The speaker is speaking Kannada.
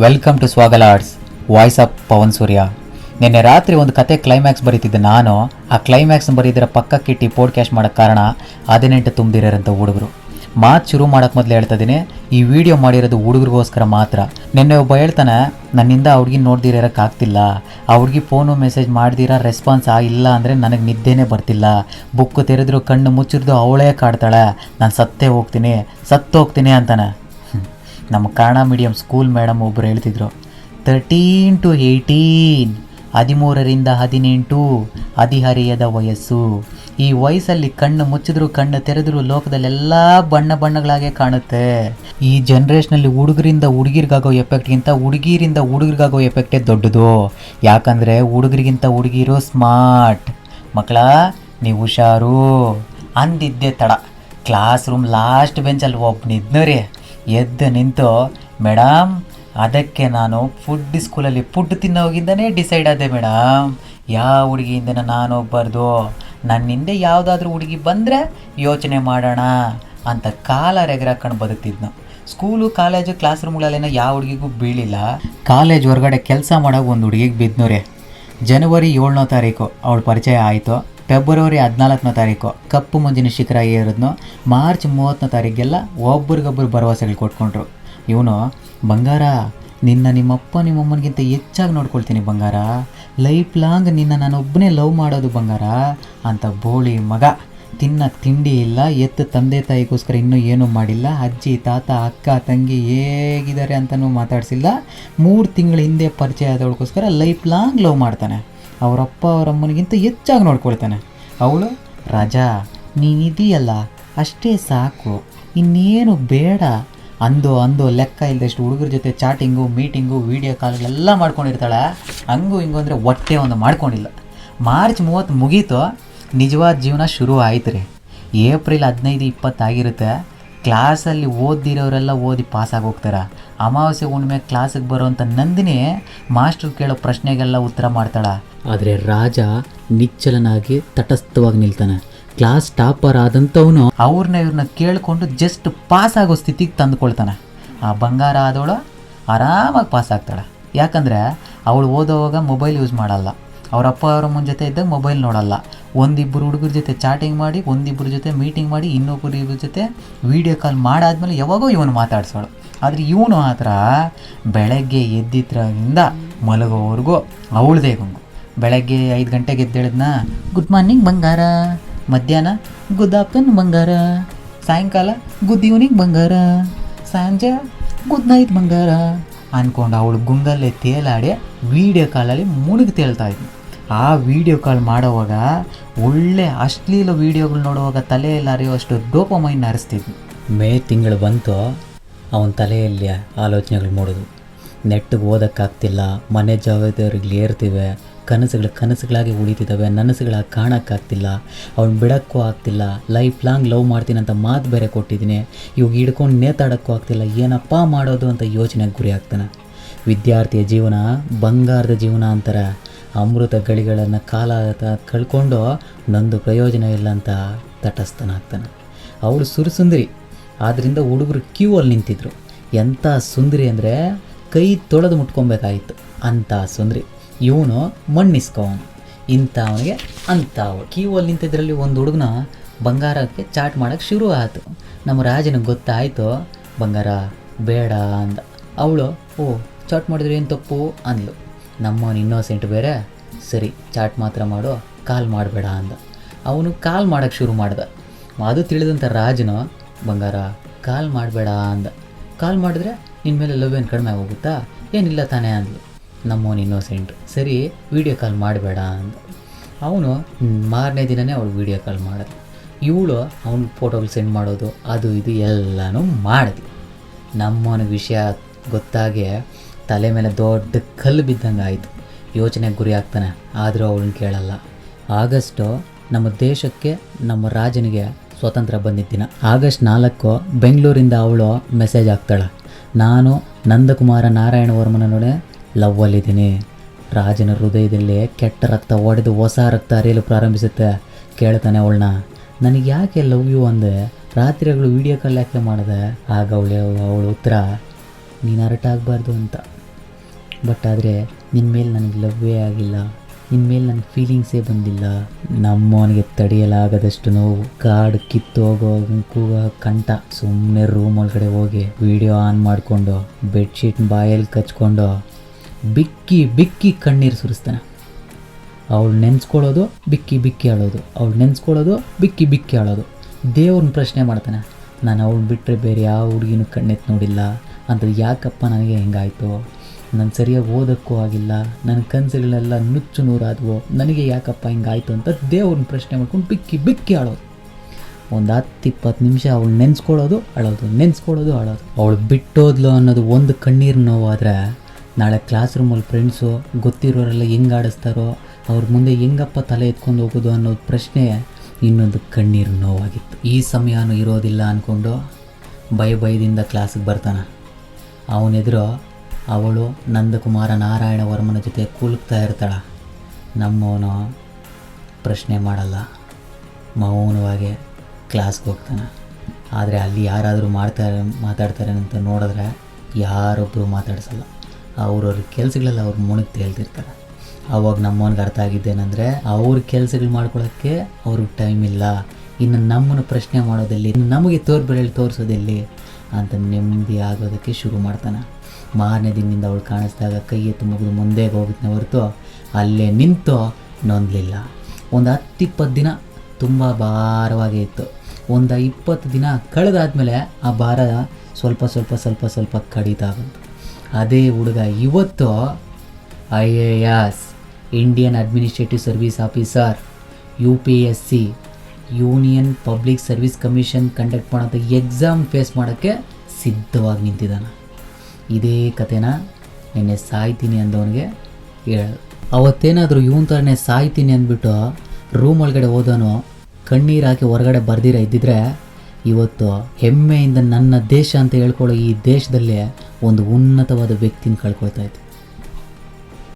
Welcome to Swagala arts voice of Pavan Surya. ನಿನ್ನೆ ರಾತ್ರಿ ಒಂದು ಕತೆ ಕ್ಲೈಮ್ಯಾಕ್ಸ್ ಬರೀತಿದ್ದೆ ನಾನು. ಆ ಕ್ಲೈಮ್ಯಾಕ್ಸ್ ಬರೀದಿರ ಪಕ್ಕಕ್ಕಿಟ್ಟು ಪೋಡ್ಕ್ಯಾಸ್ಟ್ ಮಾಡೋಕ್ಕೆ ಕಾರಣ 18 ತುಂಬಿದಿರೋಂಥ ಹುಡುಗರು. ಮಾತು ಶುರು ಮಾಡೋಕ್ಕೆ ಮೊದಲು ಹೇಳ್ತಾ ಇದ್ದೀನಿ, ಈ ವಿಡಿಯೋ ಮಾಡಿರೋದು ಹುಡುಗರಿಗೋಸ್ಕರ ಮಾತ್ರ. ನಿನ್ನೆ ಒಬ್ಬ ಹೇಳ್ತಾನೆ, ನನ್ನಿಂದ ಆ ಹುಡುಗಿ ನೋಡ್ದಿರೋಕ್ಕಾಗ್ತಿಲ್ಲ, ಆ ಹುಡುಗಿ ಫೋನು ಮೆಸೇಜ್ ಮಾಡ್ದಿರ ರೆಸ್ಪಾನ್ಸ್ ಇಲ್ಲ ಅಂದರೆ ನನಗೆ ನಿದ್ದೆನೇ ಬರ್ತಿಲ್ಲ, ಬುಕ್ ತೆರೆದ್ರು ಕಣ್ಣು ಮುಚ್ಚಿರ್ದು ಅವಳೇ ಕಾಡ್ತಾಳೆ, ನಾನು ಸತ್ತೇ ಹೋಗ್ತೀನಿ ಅಂತಾನೆ. ನಮ್ಮ ಕನ್ನಡ ಮೀಡಿಯಂ ಸ್ಕೂಲ್ ಮೇಡಮ್ ಒಬ್ಬರು ಹೇಳ್ತಿದ್ರು, 13 to 18, 13ರಿಂದ 18 ಹದಿಹರೆಯದ ವಯಸ್ಸು. ಈ ವಯಸ್ಸಲ್ಲಿ ಕಣ್ಣು ಮುಚ್ಚಿದ್ರು ಕಣ್ಣು ತೆರೆದ್ರು ಲೋಕದಲ್ಲೆಲ್ಲ ಬಣ್ಣಗಳಾಗೆ ಕಾಣುತ್ತೆ. ಈ ಜನ್ರೇಷನಲ್ಲಿ ಹುಡುಗರಿಂದ ಹುಡುಗಿರಿಗಾಗೋ ಎಫೆಕ್ಟ್ಗಿಂತ ಹುಡುಗಿರಿಂದ ಹುಡುಗರಿಗಾಗೋ ಎಫೆಕ್ಟೇ ದೊಡ್ಡದು. ಯಾಕಂದರೆ ಹುಡುಗರಿಗಿಂತ ಹುಡುಗಿರು ಸ್ಮಾರ್ಟ್. ಮಕ್ಕಳ ನೀವು ಹುಷಾರು ಅಂದಿದ್ದೆ ತಡ. ಕ್ಲಾಸ್ ರೂಮ್ ಲಾಸ್ಟ್ ಬೆಂಚಲ್ಲಿ ಒಬ್ಬನಿದ್ನೋರಿ ಎದ್ದು ನಿಂತು, ಮೇಡಮ್ ಅದಕ್ಕೆ ನಾನು ಸ್ಕೂಲಲ್ಲಿ ಫುಡ್ ತಿನ್ನೋಗಿಂದನೇ ಡಿಸೈಡ್ ಆದೆ ಮೇಡಮ್, ಯಾವ ಹುಡುಗಿಯಿಂದನೇ ನಾನು ಹೋಗ್ಬಾರ್ದು, ನನ್ನಿಂದೆ ಯಾವುದಾದ್ರೂ ಹುಡುಗಿ ಬಂದರೆ ಯೋಚನೆ ಮಾಡೋಣ ಅಂತ ಕಾಲರ್ ಎಗರಾಕೊಂಡು ಬದುಕ್ತಿದ್ನು. ಸ್ಕೂಲು ಕಾಲೇಜು ಕ್ಲಾಸ್ ರೂಮ್ಗಳಲ್ಲೇನೋ ಯಾವ ಹುಡುಗಿಗೂ ಬೀಳಿಲ್ಲ. ಕಾಲೇಜ್ ಹೊರಗಡೆ ಕೆಲಸ ಮಾಡೋಕೆ ಒಂದು ಹುಡುಗಿಗೆ ಬಿದ್ನೋರೆ. ಜನವರಿ 7ನೇ ತಾರೀಕು ಅವಳ ಪರಿಚಯ ಆಯಿತು. ಫೆಬ್ರವರಿ 14ನೇ ತಾರೀಕು ಕಪ್ಪು ಮಂಜಿನ ಶಿಖರ ಏರಿದ್ನು. ಮಾರ್ಚ್ 30ನೇ ತಾರೀಕೆಲ್ಲ ಒಬ್ರಿಗೊಬ್ಬರು ಭರವಸೆಗಳು ಕೊಟ್ಕೊಂಡ್ರು. ಇವನು, ಬಂಗಾರ ನಿಮ್ಮಪ್ಪ ನಿಮ್ಮಮ್ಮನಿಗಿಂತ ಹೆಚ್ಚಾಗಿ ನೋಡ್ಕೊಳ್ತೀನಿ ಬಂಗಾರ, ಲೈಫ್ ಲಾಂಗ್ ನಾನು ಒಬ್ಬನೇ ಲವ್ ಮಾಡೋದು ಬಂಗಾರ ಅಂತ ಬೋಳಿ ಮಗ. ತಿನ್ನಕ್ಕೆ ತಿಂಡಿ ಇಲ್ಲ, ತಂದೆ ತಾಯಿಗೋಸ್ಕರ ಇನ್ನೂ ಏನೂ ಮಾಡಿಲ್ಲ, ಅಜ್ಜಿ ತಾತ ಅಕ್ಕ ತಂಗಿ ಹೇಗಿದ್ದಾರೆ ಅಂತಲೂ ಮಾತಾಡಿಸಿಲ್ಲ. 3 ತಿಂಗಳ ಹಿಂದೆ ಪರಿಚಯ ಆದವಳಿಗೋಸ್ಕರ ಲೈಫ್ ಲಾಂಗ್ ಲವ್ ಮಾಡ್ತಾನೆ. ಅವರಪ್ಪ ಅವರಮ್ಮನಿಗಿಂತ ಹೆಚ್ಚಾಗಿ ನೋಡ್ಕೊಳ್ತಾನೆ. ಅವಳು, ರಾಜಾ ನೀನಿದೆಯಲ್ಲ ಅಷ್ಟೇ ಸಾಕು, ಇನ್ನೇನು ಬೇಡ ಅಂದು ಲೆಕ್ಕ ಇಲ್ಲದಷ್ಟು ಹುಡುಗರ ಜೊತೆ ಚಾಟಿಂಗು, ಮೀಟಿಂಗು, ವೀಡಿಯೋ ಕಾಲ್ಗಳೆಲ್ಲ ಮಾಡ್ಕೊಂಡಿರ್ತಾಳೆ. ಹಂಗೂ ಹಿಂಗು ಅಂದರೆ ಹೊಟ್ಟೆ ಒಂದು ಮಾಡ್ಕೊಂಡಿಲ್ಲ. ಮಾರ್ಚ್ 30 ಮುಗೀತು, ನಿಜವಾದ ಜೀವನ ಶುರು ಆಯ್ತು ರೀ. ಏಪ್ರಿಲ್ 15-20 ಆಗಿರುತ್ತೆ. ಕ್ಲಾಸಲ್ಲಿ ಓದಿರೋರೆಲ್ಲ ಓದಿ ಪಾಸಾಗಿ ಹೋಗ್ತಾರೆ. ಅಮಾವಾಸ್ಯೆ ಹುಣ್ಣಿಮೆ ಕ್ಲಾಸಿಗೆ ಬರೋವಂಥ ನಂದಿನಿ ಮಾಸ್ಟ್ರು ಕೇಳೋ ಪ್ರಶ್ನೆಗೆಲ್ಲ ಉತ್ತರ ಮಾಡ್ತಾಳೆ. ಆದರೆ ರಾಜ ನಿಚ್ಚಲನಾಗಿ ತಟಸ್ಥವಾಗಿ ನಿಲ್ತಾನೆ. ಕ್ಲಾಸ್ ಟಾಪರ್ ಆದಂಥವನು ಇವ್ರನ್ನ ಕೇಳಿಕೊಂಡು ಜಸ್ಟ್ ಪಾಸ್ ಆಗೋ ಸ್ಥಿತಿಗೆ ತಂದುಕೊಳ್ತಾನೆ. ಆ ಬಂಗಾರ ಆದವಳು ಆರಾಮಾಗಿ ಪಾಸ್ ಆಗ್ತಾಳೆ. ಯಾಕಂದರೆ ಅವಳು ಓದೋವಾಗ ಮೊಬೈಲ್ ಯೂಸ್ ಮಾಡಲ್ಲ, ಅವರಪ್ಪ ಅವರಮ್ಮನ ಜೊತೆ ಇದ್ದಾಗ ಮೊಬೈಲ್ ನೋಡಲ್ಲ, ಒಂದಿಬ್ಬರು ಹುಡುಗರ ಜೊತೆ ಚಾಟಿಂಗ್ ಮಾಡಿ, ಒಂದಿಬ್ಬರ ಜೊತೆ ಮೀಟಿಂಗ್ ಮಾಡಿ, ಇನ್ನೊಬ್ಬರ ಜೊತೆ ವೀಡಿಯೋ ಕಾಲ್ ಮಾಡಾದ್ಮೇಲೆ ಯಾವಾಗೋ ಇವನು ಮಾತಾಡ್ಸೋಳು. ಆದರೆ ಇವನು ಮಾತ್ರ ಬೆಳಗ್ಗೆ ಎದ್ದಿದ್ರಿಂದ ಮಲಗೋವರೆಗೂ ಅವಳದೇ ಗುಂಗು. ಬೆಳಗ್ಗೆ 5 ಗಂಟೆಗೆ ಎದ್ದೇಳಿದ್ನ, ಗುಡ್ ಮಾರ್ನಿಂಗ್ ಬಂಗಾರ, ಮಧ್ಯಾಹ್ನ ಗುಡ್ ಆಫ್ಟರ್ನೂನ್ ಬಂಗಾರ, ಸಾಯಂಕಾಲ ಗುಡ್ ಈವ್ನಿಂಗ್ ಬಂಗಾರ, ಸಂಜೆ ಗುಡ್ ನೈಟ್ ಬಂಗಾರ ಅಂದ್ಕೊಂಡು ಅವಳು ಗುಂಗಲ್ಲೇ ತೇಲಾಡಿ ವೀಡಿಯೋ ಕಾಲಲ್ಲಿ ಮುಳುಗಿ ತೇಳ್ತಾ ಇದ್ನು. ಆ ವೀಡಿಯೋ ಕಾಲ್ ಮಾಡೋವಾಗ ಒಳ್ಳೆ ಅಶ್ಲೀಲ ವೀಡಿಯೋಗಳು ನೋಡುವಾಗ ತಲೆಯಲ್ಲಿ ಅರಿಯುವಷ್ಟು ಡೋಪಮೈನ್ ಹರಿಸ್ತಿದ್ನು. ಮೇ ತಿಂಗಳು ಬಂತು, ಅವನ ತಲೆಯಲ್ಲಿ ಆಲೋಚನೆಗಳು ಮೂಡೋದು. ನೆಟ್ಟಿಗೆ ಓದೋಕ್ಕಾಗ್ತಿಲ್ಲ, ಮನೆ ಜವಾಬ್ದಾರಿಗಳು ಏರ್ತಿವೆ, ಕನಸುಗಳಾಗಿ ಉಳಿತಿದ್ದಾವೆ, ನನಸುಗಳಾಗಿ ಕಾಣೋಕ್ಕಾಗ್ತಿಲ್ಲ, ಅವ್ನು ಬಿಡೋಕ್ಕೂ ಆಗ್ತಿಲ್ಲ, ಲೈಫ್ ಲಾಂಗ್ ಲವ್ ಮಾಡ್ತೀನಿ ಅಂತ ಮಾತು ಬೇರೆ ಕೊಟ್ಟಿದ್ದೀನಿ, ಇವಾಗ ಹಿಡ್ಕೊಂಡು ನೇತಾಡೋಕ್ಕೂ ಆಗ್ತಿಲ್ಲ, ಏನಪ್ಪ ಮಾಡೋದು ಅಂತ ಯೋಚನೆಗೆ ಗುರಿ ಆಗ್ತಾನೆ. ವಿದ್ಯಾರ್ಥಿಯ ಜೀವನ ಬಂಗಾರದ ಜೀವನ ಅಂತಾರೆ. ಅಮೃತ ಗಳಿಗಳನ್ನು ಕಾಲ ಕಳ್ಕೊಂಡು ನಂದು ಪ್ರಯೋಜನ ಇಲ್ಲ ಅಂತ ತಟಸ್ಥನಾಗ್ತಾನೆ. ಅವಳು ಸುರಸುಂದರಿ, ಆದ್ದರಿಂದ ಹುಡುಗರು ಕ್ಯೂ ಅಲ್ಲಿ ನಿಂತಿದ್ರು. ಎಂಥ ಸುಂದರಿ ಅಂದರೆ ಕೈ ತೊಳೆದು ಮುಟ್ಕೊಬೇಕಾಗಿತ್ತು ಅಂಥ ಸುಂದರಿ. ಇವನು ಮಣ್ಣಿಸ್ಕೋವನು, ಇಂಥವನಿಗೆ ಅಂಥವಳು. ಕ್ಯೂ ಅಲ್ಲಿ ನಿಂತಿದ್ರಲ್ಲಿ ಒಂದು ಹುಡುಗನ ಬಂಗಾರಕ್ಕೆ ಚಾಟ್ ಮಾಡೋಕ್ಕೆ ಶುರು ಆಯಿತು. ನಮ್ಮ ರಾಜನಿಗೆ ಗೊತ್ತಾಯಿತು, ಬಂಗಾರ ಬೇಡ ಅಂದ. ಅವಳು, ಓ ಚಾಟ್ ಮಾಡಿದ್ರೆ ಏನು ತಪ್ಪು ಅಂದ್ಲು. ನಮ್ಮವನು ಇನ್ನೋಸೆಂಟ್ ಬೇರೆ, ಸರಿ ಚಾಟ್ ಮಾತ್ರ ಮಾಡು, ಕಾಲ್ ಮಾಡಬೇಡ ಅಂದ. ಅವನು ಕಾಲ್ ಮಾಡೋಕ್ಕೆ ಶುರು ಮಾಡ್ದ. ಅದು ತಿಳಿದಂಥ ರಾಜನು, ಬಂಗಾರ ಕಾಲ್ ಮಾಡಬೇಡ ಅಂದ. ಕಾಲ್ ಮಾಡಿದ್ರೆ ನಿನ್ನ ಮೇಲೆ ಲವ್ ಏನು ಕಡಿಮೆ ಆಗೋಗುತ್ತಾ, ಏನಿಲ್ಲ ತಾನೇ ಅಂದ್ಲು. ನಮ್ಮವನು ಇನ್ನೋಸೆಂಟು, ಸರಿ ವೀಡಿಯೋ ಕಾಲ್ ಮಾಡಬೇಡ ಅಂದ. ಅವನು ಮಾರನೇ ದಿನವೇ ಅವಳು ವೀಡಿಯೋ ಕಾಲ್ ಮಾಡಿದ್ಲು. ಇವಳು ಅವನ ಫೋಟೋಗಳು ಸೆಂಡ್ ಮಾಡೋದು ಅದು ಇದು ಎಲ್ಲನೂ ಮಾಡಿದ್ಲು. ನಮ್ಮವನಿಗೆ ವಿಷಯ ಗೊತ್ತಾಗೆ ತಲೆ ಮೇಲೆ ದೊಡ್ಡ ಕಲ್ಲು ಬಿದ್ದಂಗೆ ಆಯಿತು. ಯೋಚನೆಗೆ ಗುರಿ ಆಗ್ತಾನೆ, ಆದರೂ ಅವಳನ್ನ ಕೇಳಲ್ಲ. ಆಗಸ್ಟು ನಮ್ಮ ದೇಶಕ್ಕೆ, ನಮ್ಮ ರಾಜನಿಗೆ ಸ್ವಾತಂತ್ರ್ಯ ಬಂದಿದ್ದ ದಿನ. ಆಗಸ್ಟ್ 4 ಬೆಂಗಳೂರಿಂದ ಅವಳು ಮೆಸೇಜ್ ಹಾಕ್ತಾಳೆ, ನಾನು ನಂದಕುಮಾರ ನಾರಾಯಣ ವರ್ಮನೊಡನೆ ಲವ್ವಲ್ಲಿದ್ದೀನಿ. ರಾಜನ ಹೃದಯದಲ್ಲಿ ಕೆಟ್ಟ ರಕ್ತ ಒಡೆದು ಹೊಸ ರಕ್ತ ಹರಿಯಲು ಪ್ರಾರಂಭಿಸುತ್ತೆ. ಕೇಳ್ತಾನೆ ಅವಳನ್ನ, ನನಗೆ ಯಾಕೆ ಲವ್ ಯು ಅಂದೆ, ರಾತ್ರಿಗಳು ವೀಡಿಯೋ ಕಾಲ್ ಯಾಕೆ ಮಾಡಿದೆ? ಆಗ ಅವಳು ಉತ್ತರ, ನೀನು ಹರ್ಟ್ ಆಗಬಾರ್ದು ಅಂತ. ಬಟ್ ಆದರೆ ನಿನ್ನ ಮೇಲೆ ನನಗೆ ಲವ್ವೇ ಆಗಿಲ್ಲ, ನಿನ್ನ ಮೇಲೆ ನನಗೆ ಫೀಲಿಂಗ್ಸೇ ಬಂದಿಲ್ಲ. ನಮ್ಮವನಿಗೆ ತಡೆಯಲಾಗದಷ್ಟು ನೋವು, ಕಾಡು ಕಿತ್ತೋಗೋ ಕೂಗೋ ಕಂಠ. ಸುಮ್ಮನೆ ರೂಮ್ ಒಳಗಡೆ ಹೋಗಿ ವಿಡಿಯೋ ಆನ್ ಮಾಡಿಕೊಂಡು ಬೆಡ್ಶೀಟ್ ಬಾಯಲ್ಲಿ ಕಚ್ಕೊಂಡು ಬಿಕ್ಕಿ ಬಿಕ್ಕಿ ಕಣ್ಣೀರು ಸುರಿಸ್ತಾನೆ. ಅವಳು ನೆನೆಸ್ಕೊಳ್ಳೋದು ಬಿಕ್ಕಿ ಬಿಕ್ಕಿ ಆಳೋದು, ಅವಳು ನೆನೆಸ್ಕೊಳ್ಳೋದು ಬಿಕ್ಕಿ ಬಿಕ್ಕಿ ಆಳೋದು. ದೇವ್ರನ್ನ ಪ್ರಶ್ನೆ ಮಾಡ್ತಾನೆ, ನಾನು ಅವಳು ಬಿಟ್ಟರೆ ಬೇರೆ ಯಾವ ಹುಡುಗಿನೂ ಕಣ್ಣೆತ್ತು ನೋಡಿಲ್ಲ ಅಂತ, ಯಾಕಪ್ಪ ನನಗೆ ಹೆಂಗಾಯಿತು, ನಾನು ಸರಿಯಾಗಿ ಓದೋಕ್ಕೂ ಆಗಿಲ್ಲ, ನನ್ನ ಕನಸುಗಳೆಲ್ಲ ನುಚ್ಚು ನೂರಾದವು, ನನಗೆ ಯಾಕಪ್ಪ ಹಿಂಗಾಯಿತು ಅಂತ ದೇವ್ರನ್ನ ಪ್ರಶ್ನೆ ಮಾಡ್ಕೊಂಡು ಬಿಕ್ಕಿ ಬಿಕ್ಕಿ ಆಳೋದು. ಒಂದು 10-20 ನಿಮಿಷ ಅವಳು ನೆನೆಸ್ಕೊಳ್ಳೋದು ಅಳೋದು, ನೆನೆಸ್ಕೊಳ್ಳೋದು ಅಳೋದು. ಅವಳು ಬಿಟ್ಟೋದ್ಲು ಅನ್ನೋದು ಒಂದು ಕಣ್ಣೀರು ನೋವಾದರೆ, ನಾಳೆ ಕ್ಲಾಸ್ ರೂಮಲ್ಲಿ ಫ್ರೆಂಡ್ಸು ಗೊತ್ತಿರೋರೆಲ್ಲ ಹೆಂಗೆ ಆಡಿಸ್ತಾರೋ, ಅವ್ರ ಮುಂದೆ ಹೆಂಗಪ್ಪ ತಲೆ ಎತ್ಕೊಂಡು ಹೋಗೋದು ಅನ್ನೋದು ಪ್ರಶ್ನೆ ಇನ್ನೊಂದು ಕಣ್ಣೀರು ನೋವಾಗಿತ್ತು. ಈ ಸಮಯನೂ ಇರೋದಿಲ್ಲ ಅಂದ್ಕೊಂಡು ಭಯದಿಂದ ಕ್ಲಾಸಿಗೆ ಬರ್ತಾನೆ. ಅವನೆದುರು ಅವಳು ನಂದಕುಮಾರ ನಾರಾಯಣ ವರ್ಮನ ಜೊತೆ ಕೂಲ್ತಾ ಇರ್ತಾಳೆ. ನಮ್ಮವನು ಪ್ರಶ್ನೆ ಮಾಡಲ್ಲ, ಮೌನವಾಗಿ ಕ್ಲಾಸ್ಗೆ ಹೋಗ್ತಾನೆ. ಆದರೆ ಅಲ್ಲಿ ಯಾರಾದರೂ ಮಾತಾಡ್ತಾರೆ ಅಂತ ನೋಡಿದ್ರೆ ಯಾರೊಬ್ಬರು ಮಾತಾಡಿಸಲ್ಲ. ಅವ್ರವ್ರ ಕೆಲಸಗಳೆಲ್ಲ ಅವ್ರು ಮುಣುಗಿ ತೇಲ್ತಿರ್ತಾರೆ. ಆವಾಗ ನಮ್ಮವನಿಗೆ ಅರ್ಥ ಆಗಿದ್ದೇನೆಂದರೆ, ಅವ್ರ ಕೆಲಸಗಳು ಮಾಡ್ಕೊಳ್ಳೋಕ್ಕೆ ಅವ್ರಿಗೆ ಟೈಮ್ ಇಲ್ಲ, ಇನ್ನು ನಮ್ಮನ್ನು ಪ್ರಶ್ನೆ ಮಾಡೋದಲ್ಲಿ, ನಮಗೆ ಬೆರಳು ತೋರಿಸೋದೆಲ್ಲಿ ಅಂತ ನೆಮ್ಮದಿ ಆಗೋದಕ್ಕೆ ಶುರು ಮಾಡ್ತಾನೆ. ಮಾರನೇ ದಿನದಿಂದ ಅವಳು ಕಾಣಿಸಿದಾಗ ಕೈ ಎತ್ತು ಮುಗಿದು ಮುಂದೆ ಹೋಗಿದ್ನ ಹೊರತು ಅಲ್ಲೇ ನಿಂತು ನೊಂದಲಿಲ್ಲ. ಒಂದು 10-20 ದಿನ ತುಂಬ ಭಾರವಾಗೇ ಇತ್ತು. ಒಂದು 20 ದಿನ ಕಳೆದಾದ್ಮೇಲೆ ಆ ಭಾರ ಸ್ವಲ್ಪ ಕಡಿತಾ ಬಂತು. ಅದೇ ಹುಡುಗ ಇವತ್ತು IAS Indian administrative service officer, UPSC union public service commission conduct ಮಾಡೋಂಥ ಎಕ್ಸಾಮ್ ಫೇಸ್ ಮಾಡೋಕ್ಕೆ ಸಿದ್ಧವಾಗಿ ನಿಂತಿದ್ದಾನೆ. ಇದೇ ಕಥೆನ ನಿನ್ನೆ ಸಾಯ್ತೀನಿ ಅಂದವನಿಗೆ ಹೇಳೋದು. ಅವತ್ತೇನಾದರೂ ಇವನ ಥರನೇ ಸಾಯ್ತೀನಿ ಅಂದ್ಬಿಟ್ಟು ರೂಮ್ ಒಳಗಡೆ ಹೋದವನು ಕಣ್ಣೀರು ಹಾಕಿ ಹೊರಗಡೆ ಬರ್ದಿರ ಇದ್ದಿದ್ರೆ, ಇವತ್ತು ಹೆಮ್ಮೆಯಿಂದ ನನ್ನ ದೇಶ ಅಂತ ಹೇಳ್ಕೊಳ್ಳೋ ಈ ದೇಶದಲ್ಲೇ ಒಂದು ಉನ್ನತವಾದ ವ್ಯಕ್ತಿನ ಕಳ್ಕೊಳ್ತಾ ಇದ್ದೆ.